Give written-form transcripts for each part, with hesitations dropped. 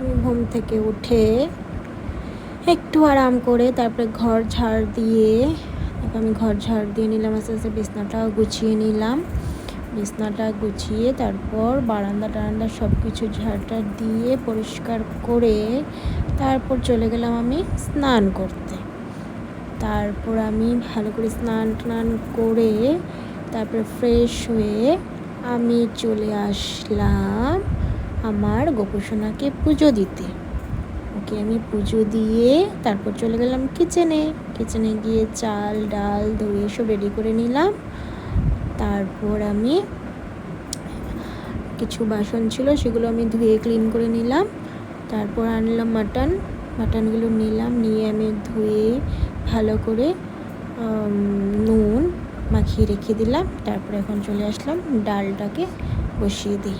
আমি ঘুম থেকে উঠে একটু আরাম করে তারপরে ঘর ঝাড় দিয়ে আমি ঘর ঝাড় দিয়ে নিলাম, আস্তে আস্তে বিছনাটাও গুছিয়ে নিলাম। বিছনাটা গুছিয়ে তারপর বারান্দা টারান্দা সব কিছু ঝাড়টা দিয়ে পরিষ্কার করে তারপর চলে গেলাম আমি স্নান করতে। তারপর আমি ভালো করে স্নান টান করে তারপরে ফ্রেশ হয়ে আমি চলে আসলাম আমার গোপুসোনাকে পুজো দিতে। ওকে আমি পুজো দিয়ে তারপর চলে গেলাম কিচেনে গিয়ে চাল ডাল ধুয়ে সব রেডি করে নিলাম। তারপর আমি কিছু বাসন ছিল সেগুলো আমি ধুয়ে ক্লিন করে নিলাম। তারপর আনলাম মাটনগুলো নিলাম, নিয়ে আমি ধুয়ে ভালো করে নুন মাখিয়ে রেখে দিলাম। তারপরে এখন চলে আসলাম ডালটাকে বসিয়ে দিই।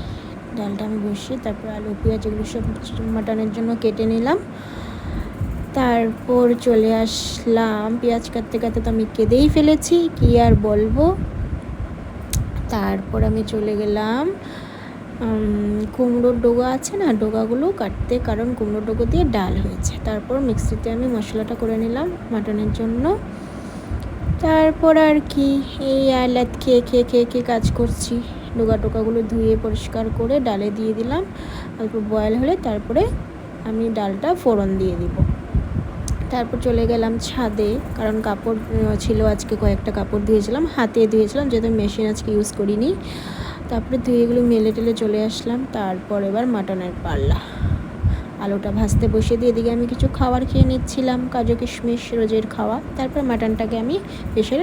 ডালটা আমি বসিয়ে তারপর আলু পেঁয়াজ এগুলো সব মাটনের জন্য কেটে নিলাম। তারপর চলে আসলাম পেঁয়াজ কাটতে কাটতে তো আমি কেঁদেই ফেলেছি, কি আর বলবো। তারপর আমি চলে গেলাম কুমড়োর ডগা আছে না, ডগাগুলো কাটতে, কারণ কুমড়োর ডগা দিয়ে ডাল হয়েছে। তারপর মিক্সিতে আমি মশলাটা করে নিলাম মাটনের জন্য। তারপর আর কি এই আলাদ খেয়ে কাজ করছি। ডোকাগুলো ধুয়ে পরিষ্কার করে ডালে দিয়ে দিলাম। অল্প বয়েল হলে তারপরে আমি ডালটা ফোড়ন দিয়ে দিব। তারপর চলে গেলাম ছাদে, কারণ কাপড় ছিল আজকে, কয়েকটা কাপড় ধুয়েছিলাম, হাতে ধুয়েছিলাম যেহেতু মেশিন আজকে ইউজ করিনি। তারপরে ধুয়েগুলো মেলে টেলে চলে আসলাম। তারপর এবার মাটনের পাল্লা, আলুটা ভাজতে বসিয়ে দিয়ে এদিকে আমি কিছু খাবার খেয়ে নিচ্ছিলাম, কাজু কিশমিশ রোজের খাওয়া। তারপর মাটনটাকে আমি প্রেসারে